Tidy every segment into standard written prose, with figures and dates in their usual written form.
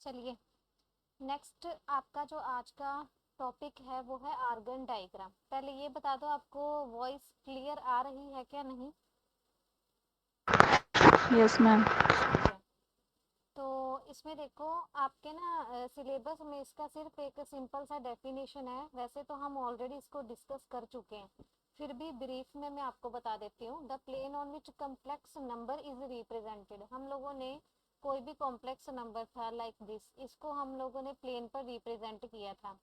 चलिए, नेक्स्ट आपका जो आज का टॉपिक है वो है आर्गन डायग्राम। पहले ये बता दो, आपको वॉइस क्लियर आ रही है क्या नहीं? Yes ma'am. ठीक है। तो इसमें देखो, आपके ना सिलेबस में इसका सिर्फ एक सिंपल सा डेफिनेशन है। वैसे तो हम ऑलरेडी इसको डिस्कस कर चुके हैं, फिर भी ब्रीफ में मैं आपको बता देती हूँ। The plane on which complex number is represented, हम लोगों ने कोई भी कॉम्प्लेक्स नंबर था लाइक दिस, इसको हम लोगों ने प्लेन पर रिप्रेजेंट किया था।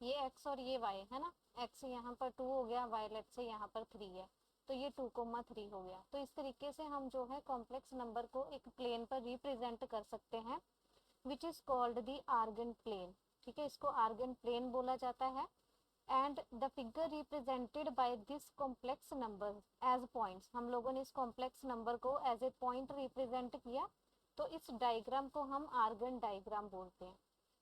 ये एक्स और ये वाई है ना, एक्स यहाँ पर 2 हो गया, वाई लेट से यहाँ पर 3 है, तो ये 2,3 हो गया। तो इस तरीके से हम जो है कॉम्प्लेक्स नंबर को एक प्लेन पर रिप्रेजेंट कर सकते हैं, which is called the Argand plane. ठीक है, इसको आर्गन प्लेन बोला जाता है। And the figure represented by this complex number as points, हम लोगों ने इस कॉम्प्लेक्स नंबर को एज ए पॉइंट रिप्रेजेंट किया, तो इस डायग्राम को हम आर्गन डायग्राम बोलते हैं।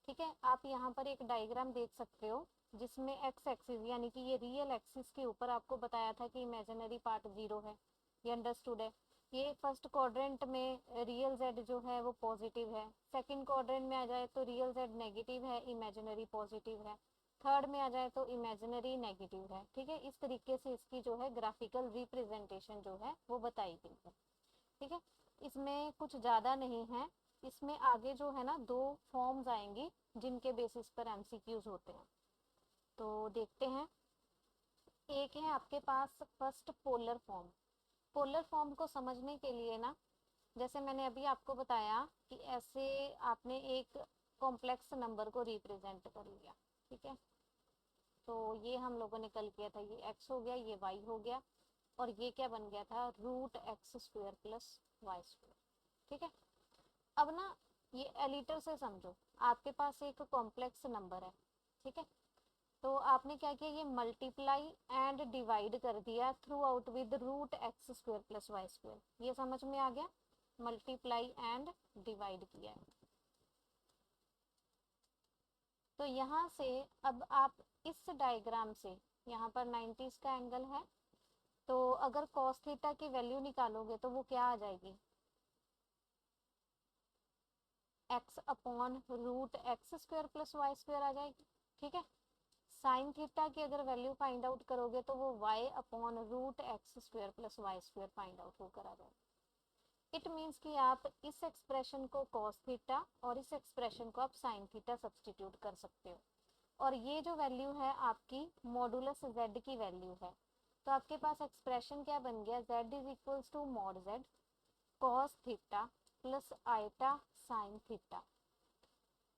ठीक है, आप यहाँ पर एक डायग्राम देख सकते हो जिसमें एक्स एक्सिस यानी कि ये रियल एक्सिस के ऊपर आपको बताया था कि इमेजिनरी पार्ट 0 है, ये अंडरस्टूड है। ये फर्स्ट क्वाड्रेंट में रियल जेड जो है वो पॉजिटिव है, सेकंड क्वाड्रेंट में आ जाए तो रियल जेड नेगेटिव है, इमेजिनरी पॉजिटिव है, थर्ड में आ जाए तो इमेजिनरी नेगेटिव है। ठीक है, इस तरीके से इसकी जो है ग्राफिकल रिप्रेजेंटेशन जो है वो बताई गई है। ठीक है, इसमें कुछ ज़्यादा नहीं है। इसमें आगे जो है ना 2 फॉर्म्स आएंगी जिनके बेसिस पर एमसीक्यूज होते हैं, तो देखते हैं। एक है आपके पास first polar form. Polar form को समझने के लिए ना, जैसे मैंने अभी आपको बताया कि ऐसे आपने एक कॉम्प्लेक्स नंबर को रिप्रेजेंट कर लिया। ठीक है, तो ये हम लोगों ने कल किया था, ये एक्स हो गया, ये वाई हो गया, और ये क्या बन गया था, root x square plus Y square. ठीक है, अब ना ये एलिटर से समझो, आपके पास एक कॉम्प्लेक्स नंबर है। ठीक है, तो आपने क्या किया, ये मल्टीप्लाई एंड डिवाइड कर दिया throughout with root x square plus Y square. ये समझ में आ गया, मल्टीप्लाई एंड डिवाइड किया है। तो यहाँ से अब आप इस डायग्राम से, यहाँ पर 90 का एंगल है, तो अगर कॉस थीटा की वैल्यू निकालोगे तो वो क्या आ जाएगी, X upon root x square plus Y square आ जाएगी। ठीक है, साइन थीटा की अगर वैल्यू फाइंड आउट करोगे तो वो y upon root x square plus Y square find out होकर आ जाएगा। इट मीन्स कि आप इस एक्सप्रेशन को कॉस थीटा और इस एक्सप्रेशन को आप साइन थीटा सब्सटीट्यूट कर सकते हो, और ये जो वैल्यू है आपकी मॉडुलस z की वैल्यू है। तो आपके पास एक्सप्रेशन क्या बन गया, z is equals to mod z cos theta plus iota sine theta.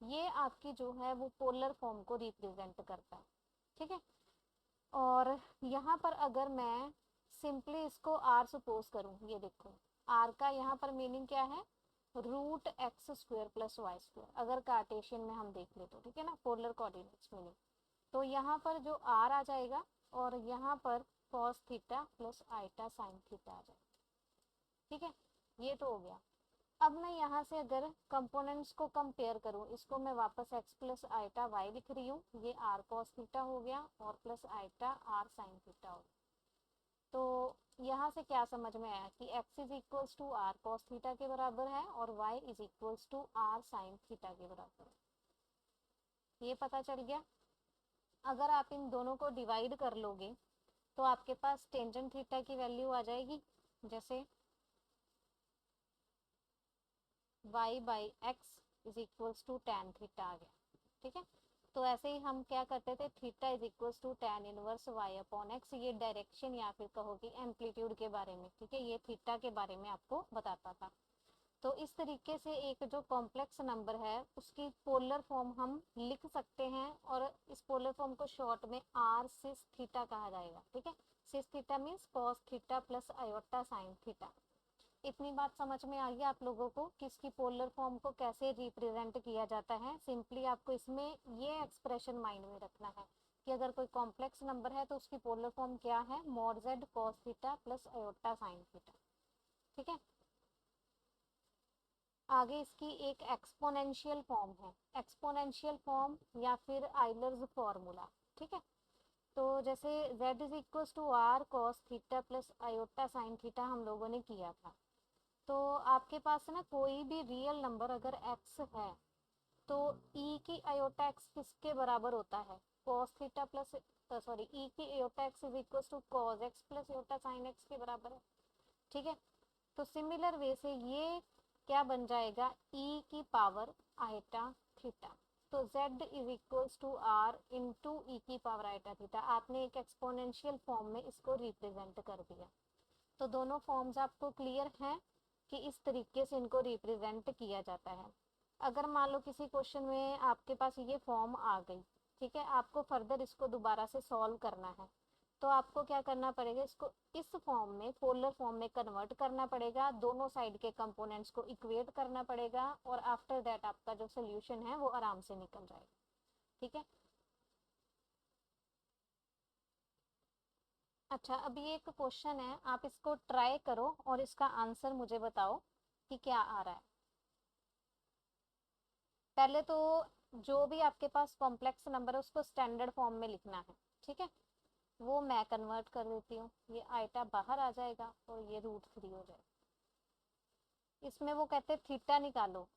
ये आपकी जो है वो पोलर फॉर्म को रिप्रेजेंट करता है। ठीक है, और यहाँ पर अगर मैं सिंपली इसको r सपोज करूँ, ये देखो r का यहाँ पर मीनिंग क्या है, root x square plus Y square, अगर कार्टेशियन में हम देख ले तो। ठीक है ना, पोलर कोऑर्डिनेट्स मीनिंग, तो यहाँ पर जो r आ जाएगा और यहाँ पर cos theta plus iota sine theta आ जाएगा। ठीक है, ये तो हो गया। अब मैं यहाँ से अगर कंपोनेंट्स को कंपेयर करूँ, इसको मैं वापस x प्लस आइटा वाई लिख रही हूँ, ये r cos थीटा हो गया और plus iota r sine theta हो गया। तो यहाँ से क्या समझ में आया कि x is equals to r cos theta के बराबर है और y is equals to r sine theta के बराबर है। ये पता चल गया। अगर आप इन दोनों को डिवाइड कर लोगे तो आपके पास टेंजेंट थीटा की वैल्यू आ जाएगी, जैसे y by X is equals to tan theta आ गया। ठीक है, तो ऐसे ही हम क्या करते थे, theta is equals to tan inverse y upon x, ये डायरेक्शन या फिर कहो कि एम्पलीट्यूड के बारे में। ठीक है, ये थीटा के बारे में आपको बताता था। तो इस तरीके से एक जो कॉम्प्लेक्स नंबर है उसकी पोलर फॉर्म हम लिख सकते हैं, और इस पोलर फॉर्म को शॉर्ट में r सिस थीटा कहा जाएगा। ठीक है, cis theta means cos theta plus iota sine theta. इतनी बात समझ में आ गई आप लोगों को कि इसकी पोलर फॉर्म को कैसे रिप्रेजेंट किया जाता है। सिंपली आपको इसमें ये एक्सप्रेशन माइंड में रखना है कि अगर कोई कॉम्प्लेक्स नंबर है तो उसकी पोलर फॉर्म क्या है, mod z cos theta plus iota sine theta. ठीक है, आगे इसकी एक एक्सपोनेंशियल फॉर्म है, एक्सपोनेंशियल फॉर्म या फिर आइलर्स फॉर्मूला। ठीक है, तो जैसे z is equal to r cos theta plus iota sine theta हम लोगों ने किया था, तो आपके पास ना कोई भी रियल नंबर अगर x है तो ई की आयोटा एक्स किसके बराबर होता है? Cos theta plus sorry e की iota x is equal to cos x plus iota sine x के बराबर है। ठीक है, तो सिमिलर वे से ये क्या बन जाएगा, ई की पावर आयोटा थीटा। तो z is equals to R into E की पावर आयोटा थीटा। आपने एक एक्सपोनेंशियल फॉर्म में इसको रिप्रेजेंट कर दिया। तो दोनों फॉर्म्स आपको क्लियर हैं कि इस तरीके से इनको रिप्रेजेंट किया जाता है। अगर मान लो किसी क्वेश्चन में आपके पास ये फॉर्म आ गई, ठीक है, आपको फर्दर इसको दोबारा से सॉल्व करना है, तो आपको क्या करना पड़ेगा, इसको इस फॉर्म में पोलर फॉर्म में कन्वर्ट करना पड़ेगा, दोनों साइड के कंपोनेंट्स को इक्वेट करना पड़ेगा, और आफ्टर दैट आपका जो सोल्यूशन है वो आराम से निकल जाएगा। ठीक है, अच्छा अभी एक क्वेश्चन है, आप इसको ट्राई करो और इसका आंसर मुझे बताओ कि क्या आ रहा है। पहले तो जो भी आपके पास कॉम्प्लेक्स नंबर है उसको स्टैंडर्ड फॉर्म में लिखना है। ठीक है, वो मैं कन्वर्ट कर देती हूँ, ये आइटा बाहर आ जाएगा और ये √3 हो जाएगा। इसमें वो कहते हैं थीटा निकालो,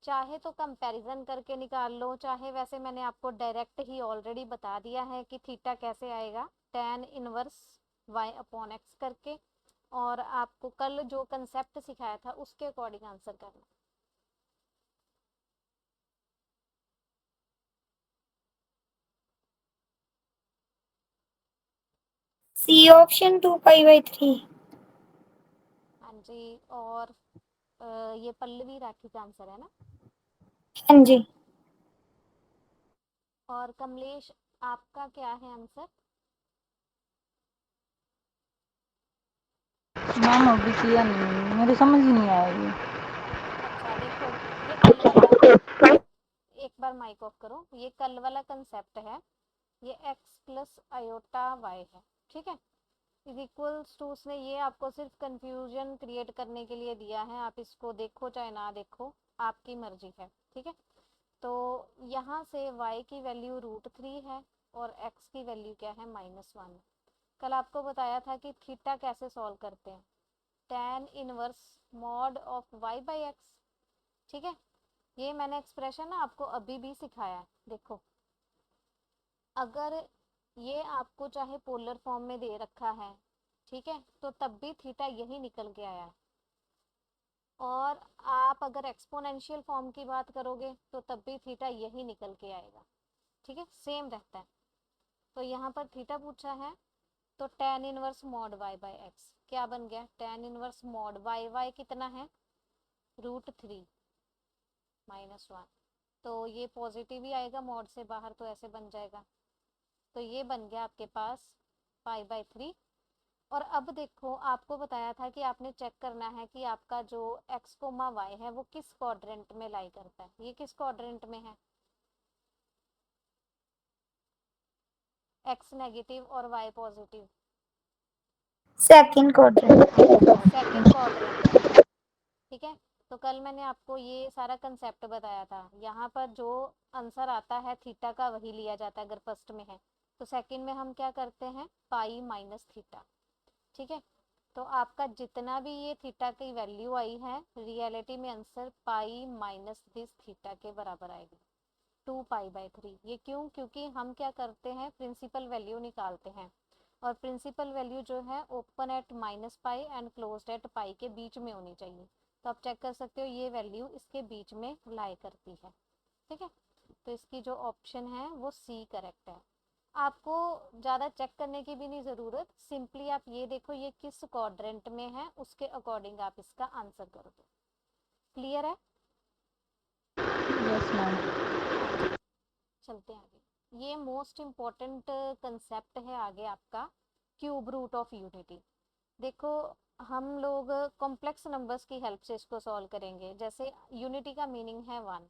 चाहे तो कंपैरिजन करके निकाल लो, चाहे वैसे मैंने आपको डायरेक्ट ही ऑलरेडी बता दिया है कि थीटा कैसे आएगा, tan inverse y upon x करके, और आपको कल जो कंसेप्ट सिखाया था उसके अकॉर्डिंग आंसर करना। C option 2π/3। हाँ जी, और ये पल्लवी राठी का आंसर है ना। हाँ जी। और कमलेश आपका क्या है आंसर? मैम अभी किया नहीं, मेरे समझ ही नहीं आया ये। अच्छा देखो, ये कल वाला, एक बार माइक ऑफ करो, ये कल वाला कंसेप्ट है, ये x प्लस आयोटा y है। ठीक है, इज इक्वल्स टू, उसने ये आपको सिर्फ कंफ्यूजन क्रिएट करने के लिए दिया है, आप इसको देखो चाहे ना देखो, आपकी मर्जी है। ठीक है, तो यहाँ से y की वैल्यू √3 है और x की वैल्यू क्या है, -1। कल आपको बताया था कि थीटा कैसे सॉल्व करते हैं, tan inverse mod of y/x। ठीक है, ये मैंने एक्सप्रेशन ना आपको अभी भी सिखाया है। देखो, अगर ये आपको चाहे पोलर फॉर्म में दे रखा है, ठीक है, तो तब भी थीटा यही निकल के आया है, और आप अगर एक्सपोनेंशियल फॉर्म की बात करोगे तो तब भी थीटा यही निकल के आएगा। ठीक है, सेम रहता है। तो यहाँ पर थीटा पूछा है, तो tan इनवर्स मॉड y/x क्या बन गया, tan इनवर्स मॉड y कितना है, √3 -1। तो ये पॉजिटिव ही आएगा मॉड से बाहर, तो ऐसे बन जाएगा। तो ये बन गया आपके पास π/3। और अब देखो, आपको बताया था कि आपने चेक करना है कि आपका जो x, y है वो किस क्वाड्रेंट में लाई करता है। ये किस क्वाड्रेंट में है, x नेगेटिव और y positive, second quadrant. Second quadrant में। ठीक है, तो कल मैंने आपको ये सारा कंसेप्ट बताया था, यहाँ पर जो आंसर आता है थीटा का वही लिया जाता है अगर फर्स्ट में है, तो सेकंड में हम क्या करते हैं, पाई माइनस थीटा। ठीक है, तो आपका जितना भी ये थीटा की वैल्यू आई है, रियलिटी में answer pi minus this theta के बराबर आएगी, 2π/3। ये क्यों, क्योंकि हम क्या करते हैं, प्रिंसिपल वैल्यू निकालते हैं, और प्रिंसिपल वैल्यू जो है open at -π and closed at pi के बीच में होनी चाहिए। तो आप चेक कर सकते हो ये वैल्यू इसके बीच में लाई करती है। ठीक है, तो इसकी जो ऑप्शन है वो सी करेक्ट है। आपको ज़्यादा चेक करने की भी नहीं ज़रूरत, सिंपली आप ये देखो ये किस क्वाड्रेंट में है, उसके अकॉर्डिंग आप इसका आंसर कर दो। क्लियर है? Yes ma'am. हाँ जी, चलते हैं आगे। ये मोस्ट इम्पॉर्टेंट कंसेप्ट है आगे आपका, क्यूब रूट ऑफ यूनिटी। देखो, हम लोग कॉम्प्लेक्स नंबर्स की हेल्प से इसको सॉल्व करेंगे। जैसे यूनिटी का मीनिंग है 1,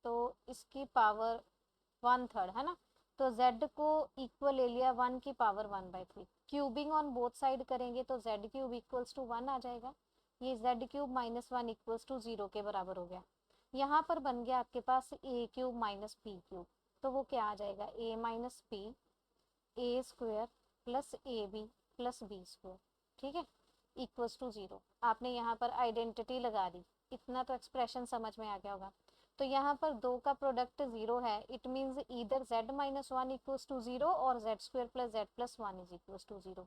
तो इसकी पावर 1/3 है ना, तो z को इक्वल ले लिया 1 की power 1/3। Cubing on both side करेंगे तो z³ इक्वल्स टू 1 आ जाएगा, ये z³ -1 इक्वल्स टू 0 के बराबर हो गया। यहाँ पर बन गया आपके पास a³ माइनस b³, तो वो क्या आ जाएगा, a minus p a square plus ab plus b square. ठीक है, इक्वल्स टू 0। आपने यहाँ पर आइडेंटिटी लगा दी, इतना तो एक्सप्रेशन समझ में आ गया होगा। तो यहाँ पर दो का प्रोडक्ट 0 है, it means either z minus one equals to 0 और z square plus z plus one is equals to 0।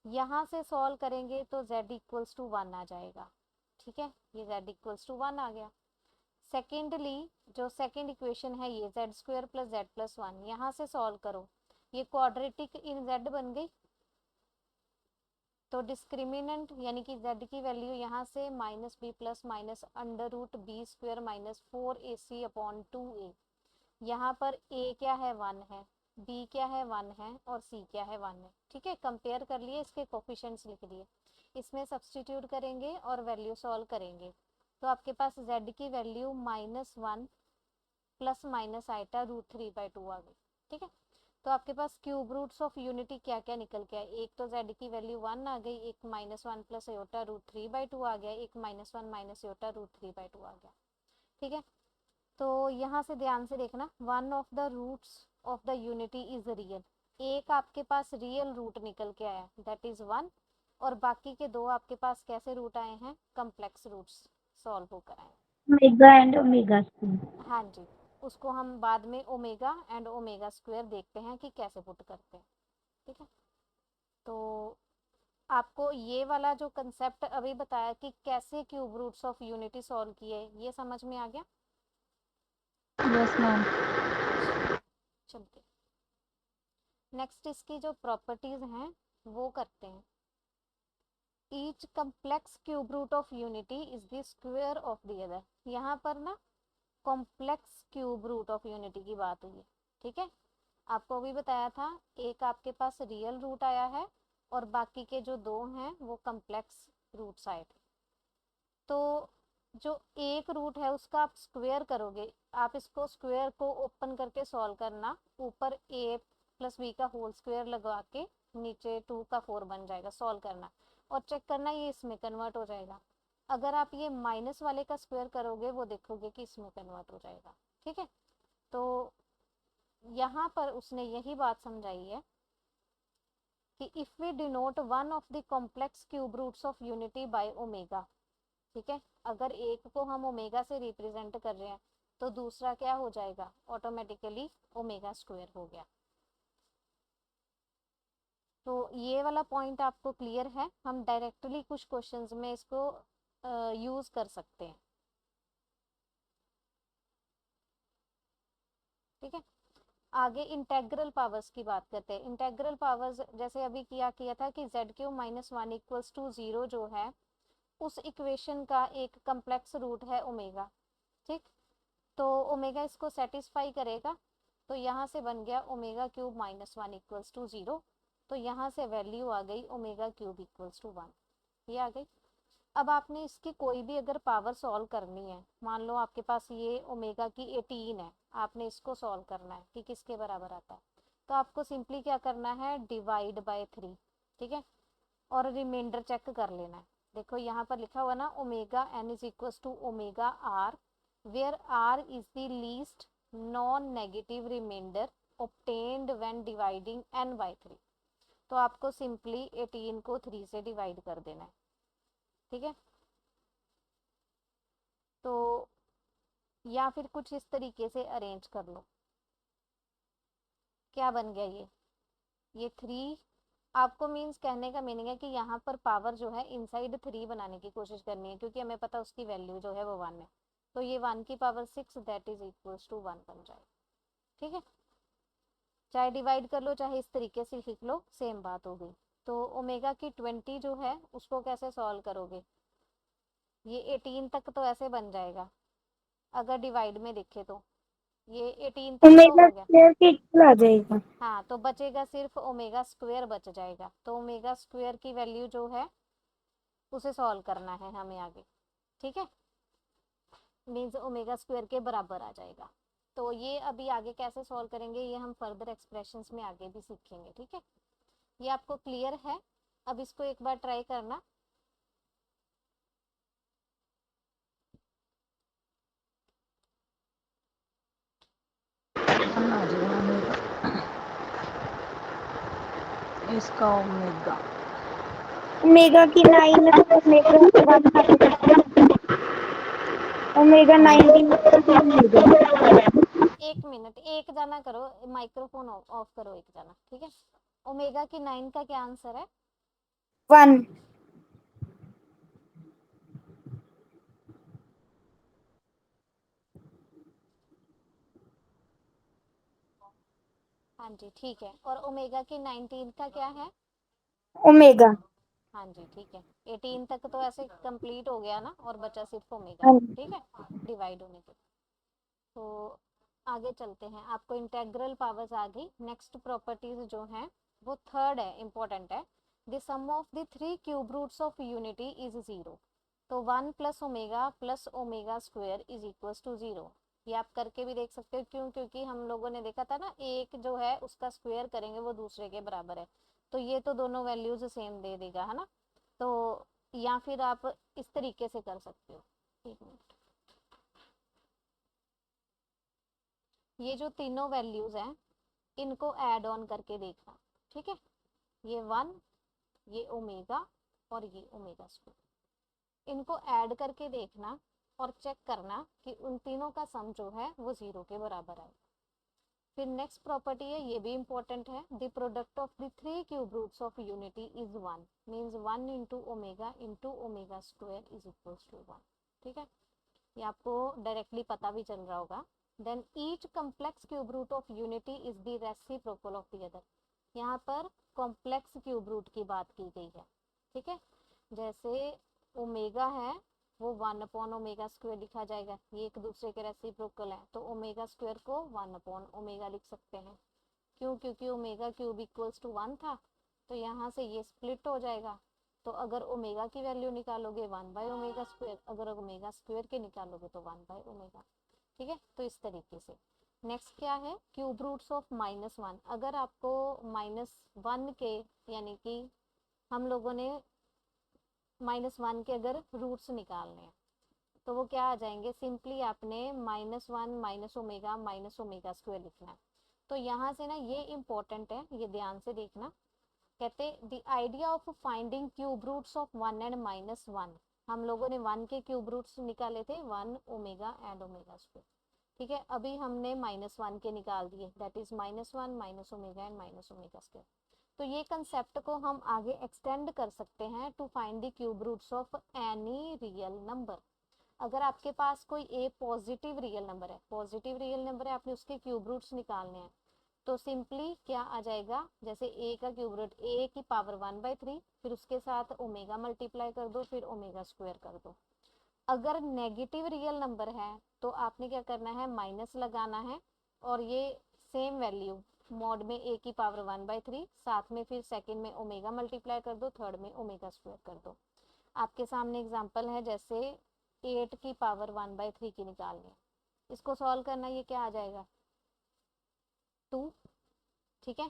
यहाँ से सॉल्व करेंगे तो z इक्वल्स टू 1 आ जाएगा। ठीक है, ये z इक्वल्स टू 1 आ गया। सेकेंडली जो सेकेंड इक्वेशन है ये z square plus z plus one, यहाँ से सॉल्व करो, ये क्वाड्रेटिक इन z बन गई। तो डिस्क्रिमिनेंट यानी कि z की वैल्यू यहाँ से minus b plus minus under root b square minus 4ac upon 2a। यहाँ पर a क्या है 1 है, b क्या है 1 है और c क्या है 1 है। ठीक है, कंपेयर कर लिए, इसके कोफिशिएंट्स लिख दिए, इसमें सब्सटीट्यूट करेंगे और वैल्यू सॉल्व करेंगे। तो आपके पास z की value -1 plus minus iota root 3/2 आ गई। ठीक है, तो आपके पास क्यूब रूट्स ऑफ यूनिटी क्या क्या निकल के आए, एक तो z की वैल्यू 1 आ गई, एक -1 प्लस आयोटा रूट 3/2 आ गया, एक -1 माइनस आयोटा रूट 3/2 आ गया। ठीक है, तो यहाँ से ध्यान से देखना, one of the roots of the unity is real, एक आपके पास रियल रूट निकल के आया दैट इज 1, और बाकी के दो आपके पास कैसे रूट आए हैं, कम्प्लेक्स रूट्स सॉल्व होकर आए। Omega and omega square. हाँ जी, उसको हम बाद में ओमेगा एंड ओमेगा स्क्वायर देखते हैं कि कैसे पुट करते हैं। ठीक है, तो आपको ये वाला जो कंसेप्ट अभी बताया कि कैसे cube roots of unity solve किए, ये समझ में आ गया। Yes ma'am. चलते नेक्स्ट, इसकी जो प्रॉपर्टीज हैं वो करते हैं। Each complex cube root of unity is the square of the other. यहाँ पर ना complex cube root of unity की बात हुई है। ठीक है, आपको अभी बताया था एक आपके पास रियल रूट आया है और बाकी के जो दो हैं वो कम्प्लेक्स रूट्स आए थे। तो जो एक रूट है उसका आप स्क्वायर करोगे, आप इसको स्क्वायर को ओपन करके सॉल्व करना, ऊपर a प्लस बी का होल स्क्वायर लगा के नीचे 2 का 4 बन जाएगा, सॉल्व करना और चेक करना ये इसमें कन्वर्ट हो जाएगा। अगर आप ये माइनस वाले का स्क्वायर करोगे वो देखोगे कि इसमें कन्वर्ट हो जाएगा। ठीक है, तो यहाँ पर उसने यही बात समझाई है कि if we denote one of the complex cube roots of unity by omega. ठीक है, अगर एक को हम ओमेगा से रिप्रेजेंट कर रहे हैं तो दूसरा क्या हो जाएगा, ऑटोमेटिकली ओमेगा स्क्वायर हो गया। तो ये वाला पॉइंट आपको क्लियर है, हम डायरेक्टली कुछ क्वेश्चंस में इसको यूज कर सकते हैं। ठीक है, आगे इंटेग्रल पावर्स की बात करते हैं। इंटेग्रल पावर्स जैसे अभी किया था कि z³ - 1 इक्वल्स टू 0 जो है उस इक्वेशन का एक कम्प्लेक्स रूट है ओमेगा। ठीक, तो ओमेगा इसको सेटिस्फाई करेगा, तो यहाँ से बन गया ω³ - 1 इक्वल्स टू 0। तो यहाँ से वैल्यू आ गई ω³ इक्वल्स टू 1, ये आ गई। अब आपने इसकी कोई भी अगर पावर सॉल्व करनी है, मान लो आपके पास ये ओमेगा की 18 है, आपने इसको सॉल्व करना है कि किसके बराबर आता है, तो आपको सिंपली क्या करना है, डिवाइड बाय 3। ठीक है, और रिमाइंडर चेक कर लेना है। देखो यहाँ पर लिखा हुआ ना omega n is equals to omega r, where r is the least non negative remainder obtained when dividing n by 3। तो आपको सिंपली 18 को 3 से डिवाइड कर देना है। ठीक है, तो या फिर कुछ इस तरीके से अरेंज कर लो, क्या बन गया ये 3। आपको मीन्स कहने का मीनिंग है कि यहाँ पर पावर जो है इनसाइड 3 बनाने की कोशिश करनी है, क्योंकि हमें पता उसकी वैल्यू जो है वो 1 है, तो ये 1 की power 6 that is equals to 1 बन जाए। ठीक है, चाहे डिवाइड कर लो चाहे इस तरीके से लिख लो, सेम बात हो गई। तो ओमेगा की 20 जो है उसको कैसे सॉल्व करोगे, ये 18 तक तो ऐसे बन जाएगा, अगर डिवाइड में देखे तो ये 18 तक तो ओमेगा हो गया। स्क्वायर की इक्वल आ जाएगा। हाँ, तो बचेगा सिर्फ ओमेगा स्क्वायर बच जाएगा, तो ओमेगा स्क्वायर की वैल्यू जो है उसे सॉल्व करना है हमें आगे। ठीक है, मीन्स ओमेगा स्क्वायर के बराबर आ जाएगा। तो ये अभी आगे कैसे सॉल्व करेंगे ये हम फर्दर एक्सप्रेशंस में आगे भी सीखेंगे। ठीक है, ये आपको क्लियर है। अब इसको एक बार ट्राई करना। इसका ओमेगा ओमेगा की 9 ओमेगा 1। Omega 19 omega. एक मिनट, एक जना करो, माइक्रोफोन ऑफ करो एक जना, ठीक है। ओमेगा की 9 का क्या आंसर है? 1। हाँ जी ठीक है। और ओमेगा की 19 का क्या है? ओमेगा। हाँ जी ठीक है। 18 तक तो ऐसे कंप्लीट हो गया ना, और बचा सिर्फ ओमेगा, हाँ जी। ठीक है, डिवाइड होने के। तो आगे चलते हैं, आपको इंटेग्रल पावर्स आ गई। नेक्स्ट प्रॉपर्टीज जो है वो थर्ड है, इंपॉर्टेंट है। The sum of the three cube roots of unity is 0। तो 1 plus omega square is equal to 0। ये आप करके भी देख सकते हो, क्यों? क्योंकि हम लोगों ने देखा था ना, एक जो है उसका स्क्वायर करेंगे वो दूसरे के बराबर है, तो ये तो दोनों वैल्यूज सेम दे देगा, है ना। तो या फिर आप इस तरीके से कर सकते हो। एक मिनट, ये जो तीनों वैल्यूज हैं इनको ऐड ऑन करके देखना, ठीक है। ये 1, ये ओमेगा, और ये ओमेगा स्क्वायर, इनको ऐड करके देखना और चेक करना कि उन तीनों का सम जो है वो 0 के बराबर आए। फिर नेक्स्ट प्रॉपर्टी है, ये भी इंपॉर्टेंट है। The product of the three cube roots of unity is 1, means 1 into omega square is equal to 1, ठीक है। ये आपको डायरेक्टली पता भी चल रहा होगा। Then each complex cube root of unity is the reciprocal of the other. यहाँ पर कॉम्प्लेक्स क्यूब रूट की बात की गई है, ठीक है। जैसे ओमेगा है वो 1 अपॉन ओमेगा स्क्वायर लिखा जाएगा, ये एक दूसरे के रेसिप्रोकल है, तो ओमेगा स्क्वायर को 1 अपॉन ओमेगा लिख सकते हैं। क्यों? क्योंकि ओमेगा क्यूब इक्वल्स टू 1 था, तो यहाँ से ये स्प्लिट हो जाएगा। तो अगर ओमेगा की वैल्यू निकालोगे 1 बाय ओमेगा स्क्वायर, अगर ओमेगा स्क्वायर के निकालोगे तो 1 बाय ओमेगा, ठीक है। तो इस तरीके से। नेक्स्ट क्या है? Cube roots of -1। अगर आपको -1 के, यानी कि हम लोगों ने -1 के अगर रूट्स निकालने हैं तो वो क्या आ जाएंगे? सिंपली आपने -1 माइनस ओमेगा स्क्वायर लिखना है। तो यहाँ से ना, ये इंपॉर्टेंट है, ये ध्यान से देखना। कहते the idea of finding cube roots of 1 and -1। हम लोगों ने 1 के क्यूब रूट्स निकाले थे, 1 ओमेगा एंड ओमेगा स्क्वायर, ठीक है। अभी हमने -1 के निकाल दिए, that is -1 minus omega and minus omega square. तो ये कंसेप्ट को हम आगे एक्सटेंड कर सकते हैं to find the cube roots of any real number. अगर आपके पास कोई ए पॉजिटिव रियल नंबर है, पॉजिटिव रियल नंबर है, आपने उसके क्यूब रूट्स निकालने हैं, तो सिंपली क्या आ जाएगा? जैसे ए का क्यूब रूट ए की पावर 1/3, फिर उसके साथ ओमेगा मल्टीप्लाई कर दो, फिर ओमेगा स्क्वायर कर दो। अगर नेगेटिव रियल नंबर है तो आपने क्या करना है? माइनस लगाना है, और ये सेम वैल्यू मॉड में ए की पावर 1/3, साथ में फिर सेकंड में ओमेगा मल्टीप्लाई कर दो, थर्ड में ओमेगा स्क्वायर कर दो। आपके सामने एग्जांपल है, जैसे 8 की पावर 1/3 की निकालनी है, इसको सॉल्व करना, ये क्या आ जाएगा? 2, ठीक है।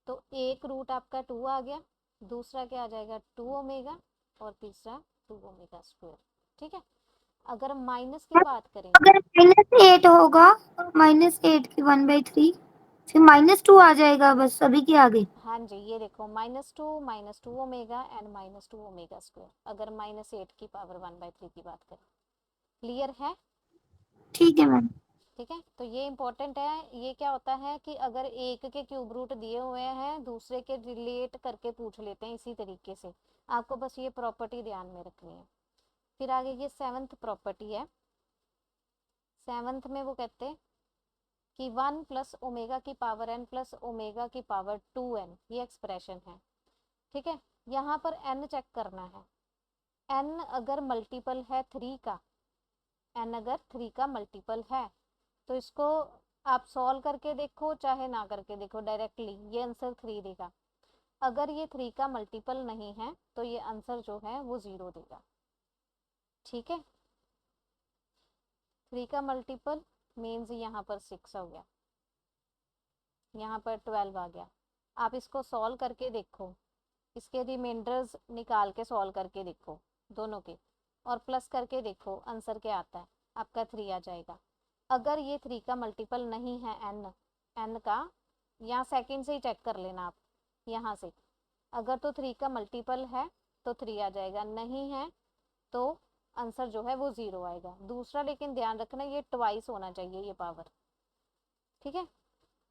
तो एक रूट आपका 2 आ गया, दूसरा क्या आ जाएगा? 2 ओमेगा, और तीसरा 2 ओमेगा स्क्वायर, ठीक है। अगर माइनस की बात करें, अगर -8 होगा, -8 की 1/3, फिर -2 आ जाएगा, बस सभी के आगे। हाँ जी, ये देखो, -2 ओमेगा एंड -2 ओमेगा स्क्वायर, अगर -8 की पावर 1/3 की बात करें। क्लियर है? ठीक है मैम। ठीक है, तो ये इंपॉर्टेंट है। ये क्या होता है कि अगर एक के क्यूब रूट दिए हुए हैं, दूसरे के रिलेट करके पूछ लेते हैं इसी तरीके से। आपको बस ये प्रॉपर्टी ध्यान में रखनी है। फिर आगे ये 7th प्रॉपर्टी है। 7th में वो कहते हैं कि 1 प्लस ओमेगा की पावर n प्लस ओमेगा की पावर 2n, ये एक्सप्रेशन है, ठीक है। यहाँ पर n चेक करना है। n अगर मल्टीपल है 3 का, n अगर 3 का मल्टीपल है, तो इसको आप सॉल्व करके देखो चाहे ना करके देखो, डायरेक्टली ये आंसर 3 देगा। अगर ये 3 का मल्टीपल नहीं है तो ये आंसर जो है वो 0 देगा, ठीक है। 3 का मल्टीपल मीन्स यहाँ पर 6 हो गया, यहाँ पर 12 आ गया। आप इसको सॉल्व करके देखो, इसके रिमाइंडर्स निकाल के सॉल्व करके देखो दोनों के, और प्लस करके देखो आंसर क्या आता है, आपका 3 आ जाएगा। अगर ये 3 का मल्टीपल नहीं है n का, यहाँ सेकंड से ही चेक कर लेना आप, यहाँ से। अगर तो 3 का मल्टीपल है तो 3 आ जाएगा, नहीं है तो आंसर जो है वो 0 आएगा। दूसरा लेकिन ध्यान रखना ये ट्वाइस होना चाहिए ये पावर, ठीक है।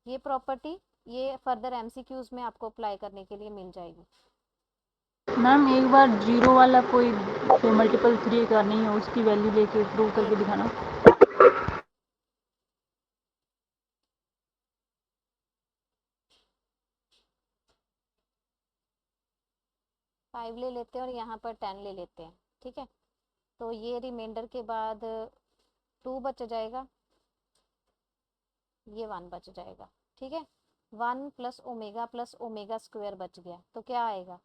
ये प्रॉपर्टी ये फर्दर एमसीक्यूज में आपको अप्लाई करने के लिए मिल जाएगी। मैम एक बार जीरो वाला कोई मल्टीपल 3 का नहीं है उसकी वैल्यू लेके प्रूव करके एक दिखाना। मिनट, 5 ले लेते हैं और यहाँ पर 10 ले लेते हैं, ठीक है। तो ये रिमाइंडर के बाद 2 बच जाएगा, ये 1 बच जाएगा, ठीक है। 1 प्लस ओमेगा स्क्वायर बच गया, तो क्या आएगा,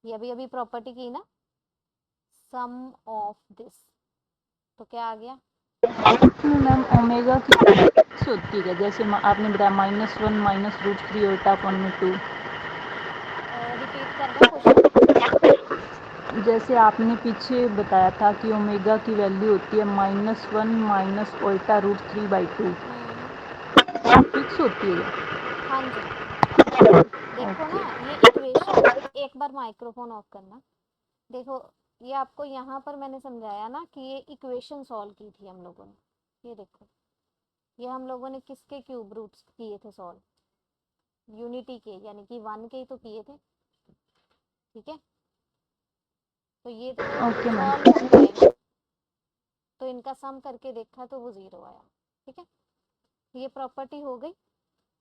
ये अभी अभी प्रॉपर्टी की ना, सम ऑफ दिस, तो क्या आ गया। मैम ओमेगा की कैसे होती है, जैसे आपने बताया -1 -√3 और टॉप 1 में 2। रिपीट करना क्वेश्चन। जैसे आपने पीछे बताया था कि ओमेगा की वैल्यू होती है -1 -√3/2 फिक्स होती है। हाँ जी, देखो ना ओके। ये इक्वेशन, एक बार माइक्रोफोन ऑफ करना। देखो ये आपको यहाँ पर मैंने समझाया ना कि ये इक्वेशन सॉल्व की थी हम लोगों ने, ये देखो ये हम लोगों ने किसके क्यूब रूट्स किए थे सॉल्व, यूनिटी के, यानी कि 1 के ही तो किए थे, ठीक है। तो ये जब ओके सॉल्व मैम। हो गए ना तो इनका सम करके देखा तो वो 0 आया, ठीक है। ये प्रॉपर्टी हो गई।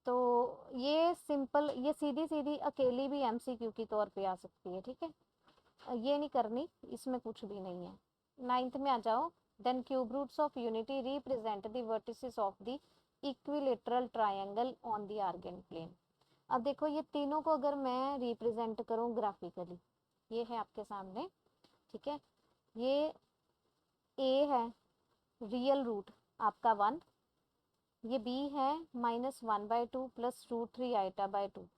तो ये सिंपल, ये सीधी सीधी अकेली भी एमसीक्यू की तौर पे आ सकती है, ठीक है। ये नहीं करनी, इसमें कुछ भी नहीं है। 9th में आ जाओ। Then cube roots of unity represent the vertices of the equilateral triangle on the Argand plane. अब देखो ये तीनों को अगर मैं रिप्रेजेंट करूं ग्राफिकली, ये है आपके सामने, ठीक है। ये ए है रियल रूट आपका 1, ये बी है -1/2 +√3 i/2,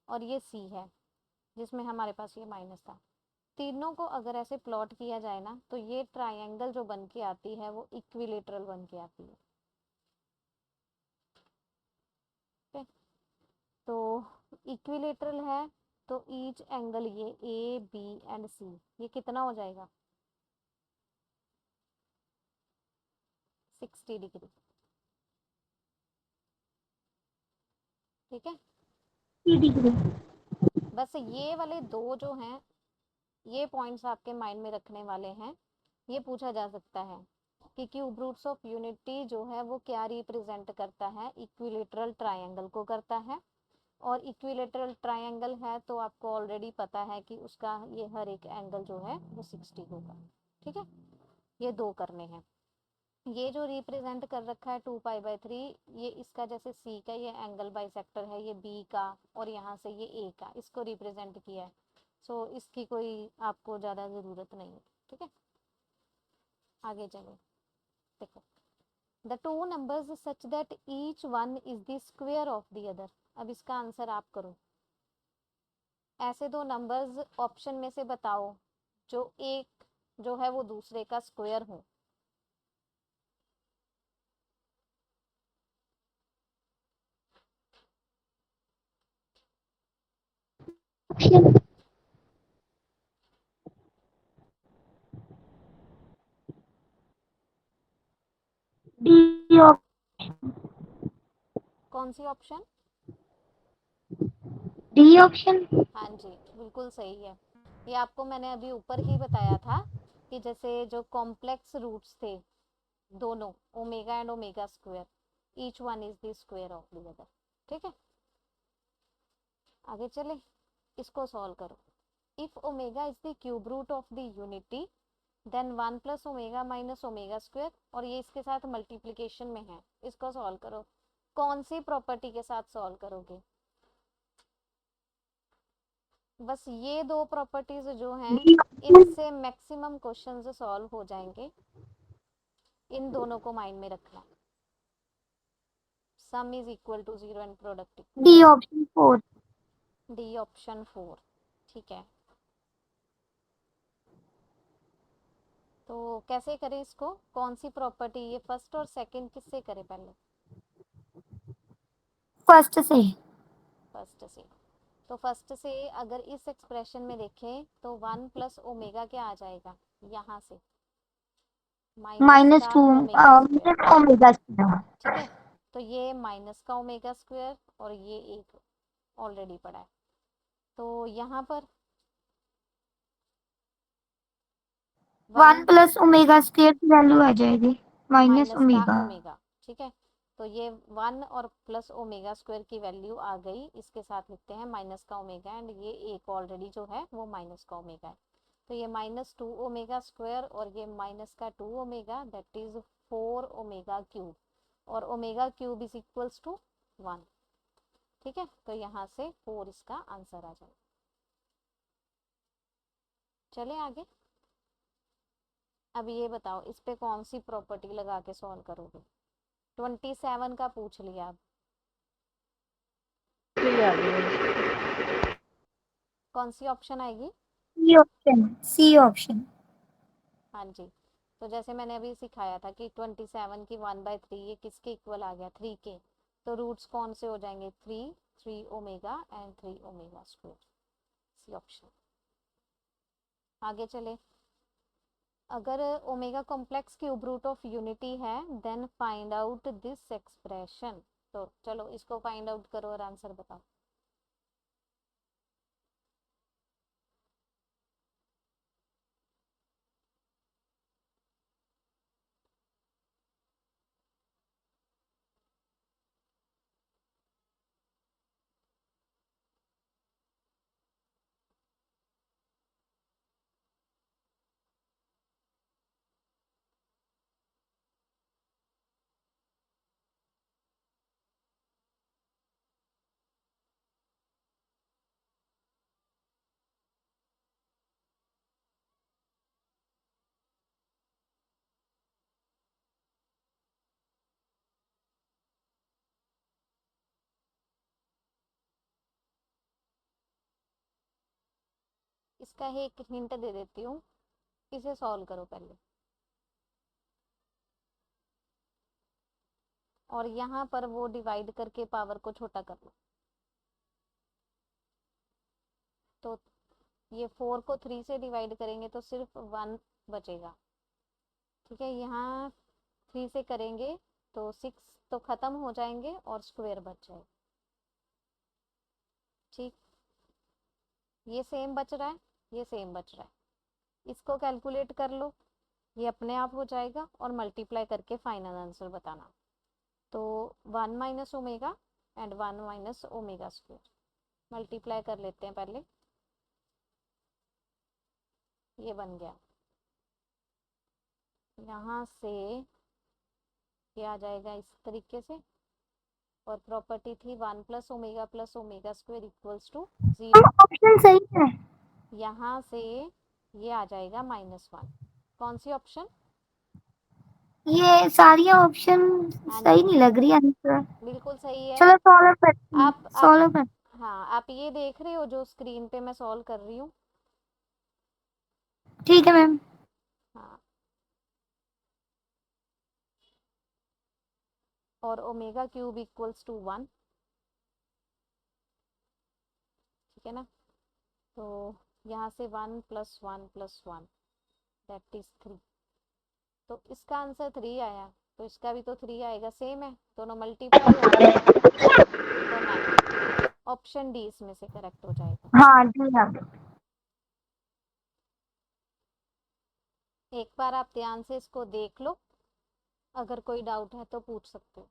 और ये सी है जिसमें हमारे पास ये माइनस था। तीनों को अगर ऐसे प्लॉट किया जाए ना तो ये ट्रायंगल जो बन के आती है वो इक्विलेटरल बन के आती है, ठीक है। तो इक्विलेटरल है तो ईच एंगल ये ए बी एंड सी ये कितना हो जाएगा, 60 डिग्री, ठीक है। बस ये वाले दो जो हैं ये पॉइंट्स आपके माइंड में रखने वाले हैं। ये पूछा जा सकता है कि क्यूब रूट्स ऑफ यूनिटी जो है वो क्या रिप्रेजेंट करता है, इक्विलेटरल ट्रायंगल को करता है। और इक्विलेटरल ट्रायंगल है तो आपको ऑलरेडी पता है कि उसका ये हर एक एंगल जो है वो 60 होगा, ठीक है। ये दो करने हैं। ये जो रिप्रेजेंट कर रखा है 2π/3, ये इसका जैसे सी का ये एंगल बाइसेक्टर है, ये बी का और यहाँ से ये ए का, इसको रिप्रेजेंट किया है। सो इसकी कोई आपको ज़्यादा ज़रूरत नहीं है, ठीक है। आगे चलो, देखो the two numbers such that each one is the square of the other. अब इसका आंसर आप करो। ऐसे दो नंबर्स ऑप्शन में से बताओ जो एक जो है वो दूसरे का स्क्वायर हो। डी कौन सी ऑप्शन? D option. हाँ जी, बिल्कुल सही है। ये आपको मैंने अभी ऊपर ही बताया था कि जैसे जो कॉम्प्लेक्स रूट्स थे दोनों, omega and omega square, each one is the square of the other, ठीक है। आगे चले, इसको सॉल्व करो। If omega is the cube root of the unity then 1 + omega - omega square, और ये इसके साथ मल्टीप्लिकेशन में है। इसको सॉल्व करो। कौन सी प्रॉपर्टी के साथ सॉल्व करोगे? बस ये दो प्रॉपर्टीज जो हैं इनसे मैक्सिमम क्वेश्चंस सॉल्व हो जाएंगे। इन दोनों को माइंड में रखना। Sum is equal to 0 and product equal D to option 4। D option 4, ठीक है। तो कैसे करें इसको, कौन सी प्रॉपर्टी, ये फर्स्ट और सेकंड किससे करें पहले? फर्स्ट से। फर्स्ट से, तो फर्स्ट से अगर इस एक्सप्रेशन में देखें तो 1 प्लस ओमेगा क्या आ जाएगा यहाँ से, माइनस का -2 ओमेगा स्क्वायर। Omega square. ठीक है, तो ये माइनस का ओमेगा स्क्वायर और ये एक ऑलरेडी पड़ा है, तो यहाँ पर 1 1 प्लस ओमेगा स्क्वायर की वैल्यू आ जाएगी माइनस माइनस का ओमेगा। ओमेगा। ठीक है, तो ये 1 और प्लस ओमेगा स्क्वायर की वैल्यू आ गई, इसके साथ लिखते हैं माइनस का ओमेगा, एंड ये एक ऑलरेडी जो है वो माइनस का ओमेगा है, तो ये -2 ओमेगा स्क्वायर और ये माइनस का 2 omega, that is 4 omega cube, और omega cube is equals to 1। ठीक है, तो यहाँ से 4 इसका आंसर आ जाएगा। चले आगे। अब ये बताओ इस पे कौन सी प्रॉपर्टी लगा के सॉल्व करोगे। 27 का पूछ लिया अब, ये आ गया। कौन सी ऑप्शन आएगी। C option, C option. हाँ जी, तो जैसे मैंने अभी सिखाया था कि 27 की 1/3 ये किसके इक्वल आ गया, 3 के, तो रूट्स कौन से हो जाएंगे, 3, 3 omega and 3 omega square, C option. आगे चले, अगर omega complex cube root of unity है then find out this expression. तो चलो इसको फाइंड आउट करो और आंसर बताओ। इसका एक हिंट दे देती हूँ, इसे सॉल्व करो पहले, और यहाँ पर वो डिवाइड करके पावर को छोटा कर लो, तो ये 4 को 3 से डिवाइड करेंगे तो सिर्फ 1 बचेगा। ठीक है, यहाँ 3 से करेंगे तो 6 तो खत्म हो जाएंगे और स्क्वायर बच जाएगा। ठीक, ये सेम बच रहा है, ये सेम बच रहा है, इसको कैलकुलेट कर लो, ये अपने आप हो जाएगा, और मल्टीप्लाई करके फाइनल आंसर बताना। तो 1 minus omega and 1 minus omega square, multiply कर लेते हैं पहले, ये बन गया, यहाँ से ये आ जाएगा इस तरीके से, और प्रॉपर्टी थी 1 plus omega square equals to 0, option सही है। यहाँ से ये आ जाएगा -1। कौन सी ऑप्शन। ये सारी ऑप्शन हाँ सही जी, नहीं लग रही आंसर। बिल्कुल सही है। चलो सॉल्व करते हैं, आप सॉल्व कर। हाँ, आप ये देख रहे हो जो स्क्रीन पे मैं सॉल्व कर रही हूँ। ठीक है मैम। हाँ, और ओमेगा क्यूब इक्वल्स टू 1। ठीक है ना, तो यहाँ से 1 प्लस 1 प्लस 1 दैट इज 3, तो इसका आंसर 3 आया, तो इसका भी तो 3 आएगा, सेम है, दोनों मल्टीप्लाई हो रहे हैं, तो 9। ऑप्शन डी इसमें से करेक्ट हो जाएगा। हाँ जी हाँ। एक बार आप ध्यान से इसको देख लो, अगर कोई डाउट है तो पूछ सकते हो।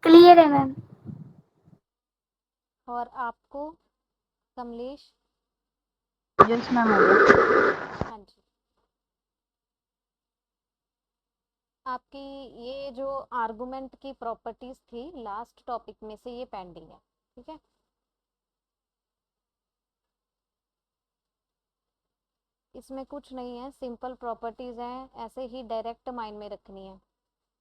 क्लियर है मैम। और आपको कमलेश। यस मैम, हो गया। हाँ जी, आपकी ये जो आर्गुमेंट की प्रॉपर्टीज थी लास्ट टॉपिक में से ये पेंडिंग है। ठीक है, इसमें कुछ नहीं है, सिंपल प्रॉपर्टीज हैं, ऐसे ही डायरेक्ट माइंड में रखनी है।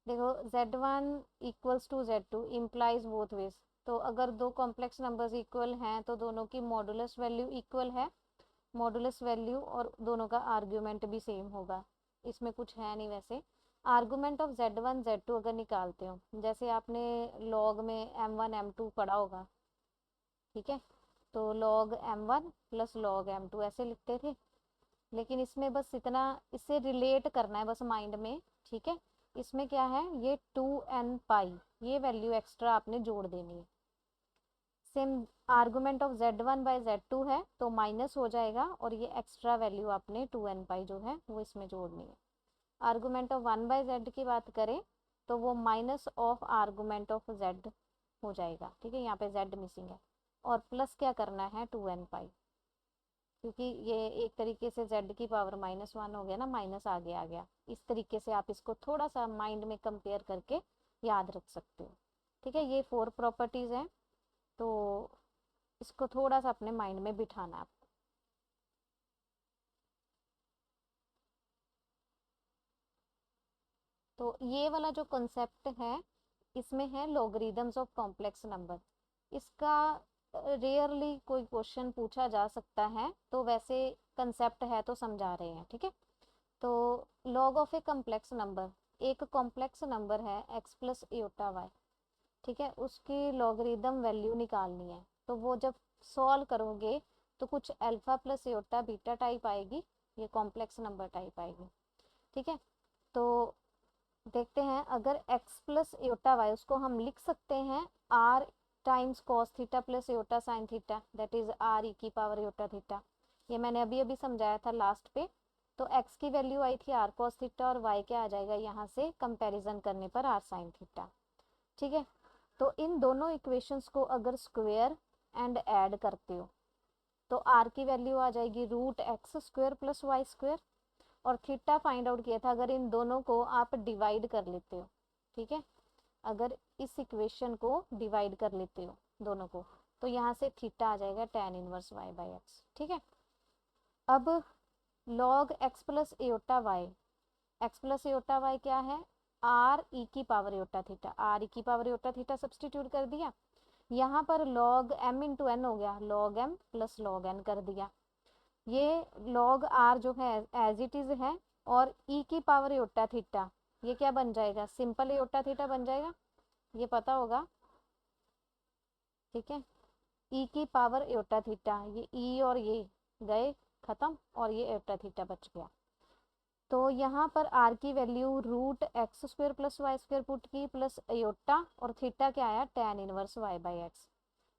देखो z1 equals to z2 implies both ways, तो अगर दो कॉम्प्लेक्स नंबर्स इक्वल हैं तो दोनों की मॉडुलस वैल्यू इक्वल है, मॉडुलस वैल्यू और दोनों का आर्ग्यूमेंट भी सेम होगा, इसमें कुछ है नहीं वैसे। आर्गूमेंट ऑफ z1 z2 अगर निकालते हो, जैसे आपने लॉग में m1 m2 पढ़ा होगा, ठीक है, तो log m1 plus log m2 ऐसे लिखते थे, लेकिन इसमें बस इतना इससे रिलेट करना है बस माइंड में, ठीक है। इसमें क्या है, ये 2n पाई, ये वैल्यू एक्स्ट्रा आपने जोड़ देनी है। Same argument of z1 by z2 है तो माइनस हो जाएगा, और ये एक्स्ट्रा वैल्यू आपने 2n पाई जो है वो इसमें जोड़नी है। आर्गूमेंट ऑफ 1 बाई z की बात करें तो वो minus of argument of z हो जाएगा, ठीक है, यहाँ पे z मिसिंग है, और प्लस क्या करना है 2n पाई, क्योंकि ये एक तरीके से z की पावर -1 हो गया ना, माइनस आगे आ गया। इस तरीके से आप इसको थोड़ा सा माइंड में कंपेयर करके याद रख सकते हो, ठीक है। ये 4 प्रॉपर्टीज़ हैं, तो इसको थोड़ा सा अपने माइंड में बिठाना है आपको। तो ये वाला जो कॉन्सेप्ट है, इसमें है लॉगरिदम्स ऑफ कॉम्प्लेक्स नंबर। इसका रेयरली कोई क्वेश्चन पूछा जा सकता है, तो वैसे कंसेप्ट है तो समझा रहे हैं, ठीक है। तो log of a complex number, एक कॉम्प्लेक्स नंबर है x प्लस एटा वाई, ठीक है, उसकी लॉगरिदम वैल्यू निकालनी है। तो वो जब सॉल्व करोगे तो कुछ alpha plus iota beta type आएगी, ये कॉम्प्लेक्स नंबर टाइप आएगी, ठीक है। तो देखते हैं, अगर x प्लस एटा वाई उसको हम लिख सकते हैं r times cos theta plus iota sine theta, that is r e की पावर एटा थीटा। ये मैंने अभी अभी समझाया था लास्ट पे। तो x की वैल्यू आई थी r कॉस थीटा, और y क्या आ जाएगा यहाँ से कंपैरिजन करने पर r साइन थीटा, ठीक है। तो इन दोनों इक्वेशंस को अगर स्क्वायर एंड ऐड करते हो तो r की वैल्यू आ जाएगी root x square plus Y square, और थीटा फाइंड आउट किया था अगर इन दोनों को आप डिवाइड कर लेते हो, ठीक है, अगर इस इक्वेशन को डिवाइड कर लेते हो दोनों को, तो यहाँ से थीटा आ जाएगा tan inverse y by x, ठीक है। अब log x plus iota y, x plus iota y क्या है, r e की power iota theta, r e की पावर एटा थीटा सब्सटीट्यूट कर दिया, यहाँ पर log m इंटू n हो गया, log m plus log n कर दिया। ये log r जो है एज इट इज है, और e की पावर एटा थीटा ये क्या बन जाएगा, सिंपल एटा थीटा बन जाएगा, ये पता होगा, ठीक है। e की पावर एटा थीटा, ये e और ये गए खत्म, और ये एटा थीटा बच गया। तो यहाँ पर r की value root x square plus Y square put की, प्लस एटा, और थीटा क्या आया tan inverse y by x.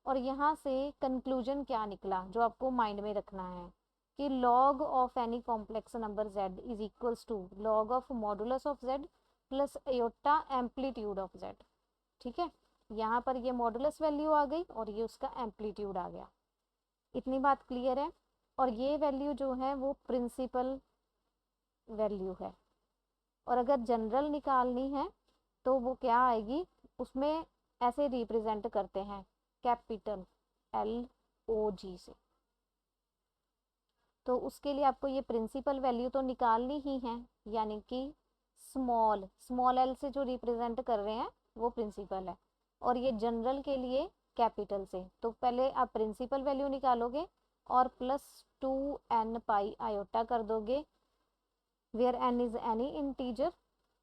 और यहाँ से कंक्लूजन क्या निकला जो आपको माइंड में रखना है, कि log of any complex number z is equals to log of modulus of z plus iota amplitude of z, ठीक है। यहाँ पर ये मॉडुलस वैल्यू आ गई और ये उसका एम्पलीट्यूड आ गया, इतनी बात क्लियर है। और ये वैल्यू जो है वो प्रिंसिपल वैल्यू है, और अगर जनरल निकालनी है तो वो क्या आएगी, उसमें ऐसे रिप्रेजेंट करते हैं कैपिटल LOG से। तो उसके लिए आपको ये प्रिंसिपल वैल्यू तो निकालनी ही है, यानी कि स्मॉल l से जो रिप्रेजेंट कर रहे हैं वो प्रिंसिपल है, और ये जनरल के लिए कैपिटल से। तो पहले आप प्रिंसिपल वैल्यू निकालोगे और प्लस 2n पाई आयोटा कर दोगे, where n is any integer.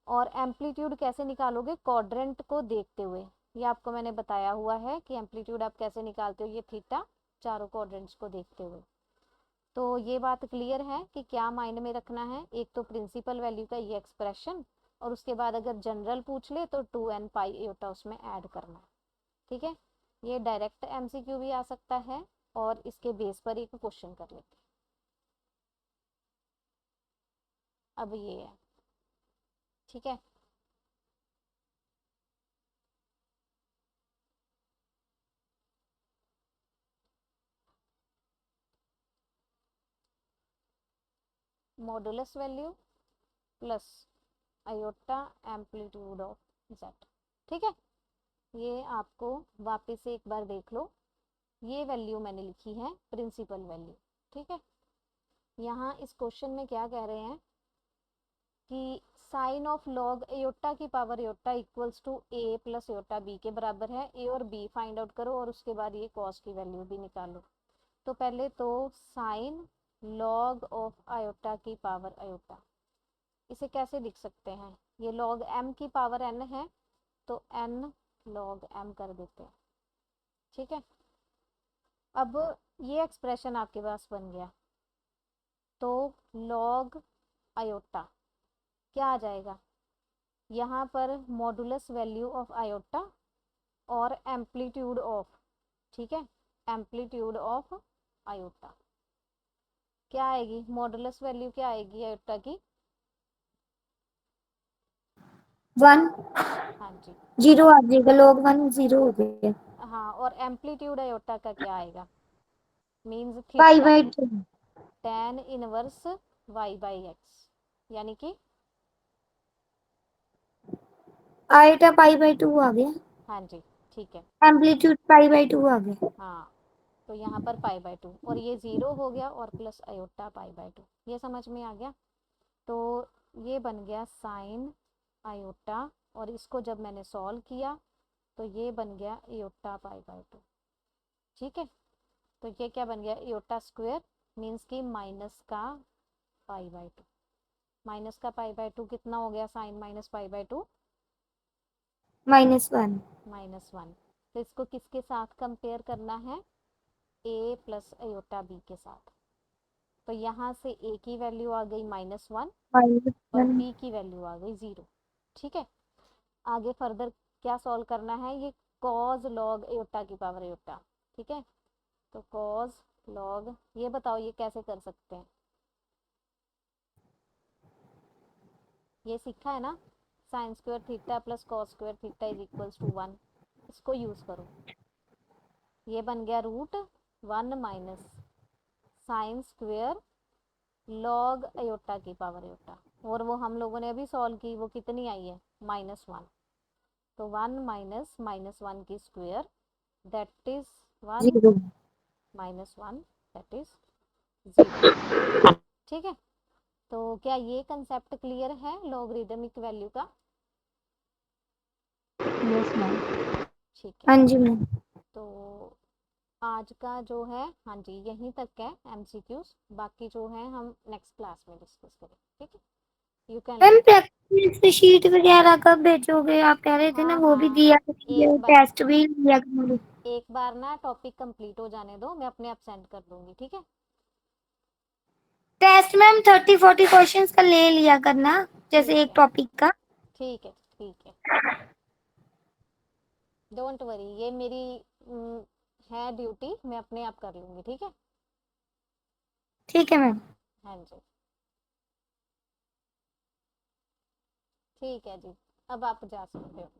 और एम्पलीट्यूड कैसे निकालोगे, क्वाड्रेंट को देखते हुए, ये आपको मैंने बताया हुआ है कि एम्पलीट्यूड आप कैसे निकालते हो, ये थीटा चारों क्वाड्रेंट्स को देखते हुए। तो ये बात क्लियर है कि क्या माइंड में रखना है, एक तो प्रिंसिपल वैल्यू का ये एक्सप्रेशन, और उसके बाद अगर जनरल पूछ ले तो 2n पाई एटा उसमें ऐड करना है, ठीक है। ये डायरेक्ट MCQ भी आ सकता है, और इसके बेस पर एक क्वेश्चन कर लेते हैं। अब ये है, ठीक है। Modulus value plus iota amplitude of z, ठीक है। ये आपको वापस से एक बार देख लो, ये वैल्यू मैंने लिखी है प्रिंसिपल वैल्यू, ठीक है। यहाँ इस क्वेश्चन में क्या कह रहे हैं कि साइन ऑफ लॉग एटा की power Etah equals to a plus iota b के बराबर है, a और b फाइंड आउट करो, और उसके बाद ये कॉस की वैल्यू भी निकालो। तो पहले तो साइन लॉग ऑफ आयोटा की पावर आयोटा। इसे कैसे लिख सकते हैं, ये लॉग m की पावर n है तो n लॉग m कर देते हैं, ठीक है। अब ये एक्सप्रेशन आपके पास बन गया, तो लॉग आयोटा क्या आ जाएगा, यहाँ पर मॉडुलस वैल्यू ऑफ आयोटा और एम्पलीट्यूड ऑफ, ठीक है, एम्पलीट्यूड ऑफ आयोटा क्या आएगी, मॉडुलस वैल्यू क्या आएगी आयोटा की, 1 हाँ जी, 0 आ जाएगा, log 1 0 हो गया। हाँ, और एम्पलीट्यूड आयोटा का क्या आएगा, means pi theta by 2 tan inverse y by x, यानी कि आयोटा पाई बाय 2 आ गया, हाँ जी, ठीक है, एम्पलीट्यूड पाई बाय 2 आ गया। हाँ, तो यहाँ पर पाई बाय 2 और ये 0 हो गया और प्लस आयोटा पाई बाय 2, ये समझ में आ गया। तो ये बन गया साइन आयोटा, और इसको जब मैंने सॉल्व किया तो ये बन गया आयोटा पाई बाय 2, ठीक है। तो ये क्या बन गया, आयोटा स्क्वायर, मीन्स कि माइनस का पाई बाय 2, माइनस का पाई बाय 2 कितना हो गया, साइन माइनस पाई बाय 2 -1 -1। तो इसको किसके साथ कंपेयर करना है, a प्लस आयोटा b के साथ। तो यहाँ से a की वैल्यू आ गई -1 और -1 b की वैल्यू आ गई 0, ठीक है। आगे फर्दर क्या सॉल्व करना है, ये कॉज लॉग आयोटा की पावर आयोटा, ठीक है। तो कॉज लॉग, ये बताओ ये कैसे कर सकते हैं, ये सीखा है ना, sine square theta plus cos square theta is equals to 1, इसको यूज करो। ये बन गया √1 minus sine square log iota की पावर आयोटा, और वो हम लोगों ने अभी सॉल्व की, वो कितनी आई है, -1। तो 1 माइनस -1 की square that is 1 0 -1 that is 0, ठीक है। तो क्या ये कंसेप्ट क्लियर है लॉगरिदमिक वैल्यू का, यस मैम। ठीक है। हाँ जी मैम। तो आज का जो है, हाँ जी, यहीं तक है एमसीक्यूज, बाकी जो है हम नेक्स्ट क्लास में डिस्कस करें, ठीक है। You can ma'am leave. Practice sheet वगैरह कब भेजोगे? आप कह रहे थे ना हाँ वो भी हाँ, दिया करेंगे, एक बार, टेस्ट भी लिया करेंगे। एक बार ना टॉपिक कंप्लीट हो जाने दो, मैं अपने आप सेंड कर दूंगी, ठीक है। टेस्ट मैम 30-40 क्वेश्चंस का ले लिया करना, ठीक जैसे एक है, टॉपिक का। ठीक है, ठीक है, डोंट वरी, ये मेरी है ड्यूटी, मैं अपने आप कर लूंगी, ठीक है। ठीक है मैम। हाँ जी, ठीक है जी, अब आप जा सकते हो।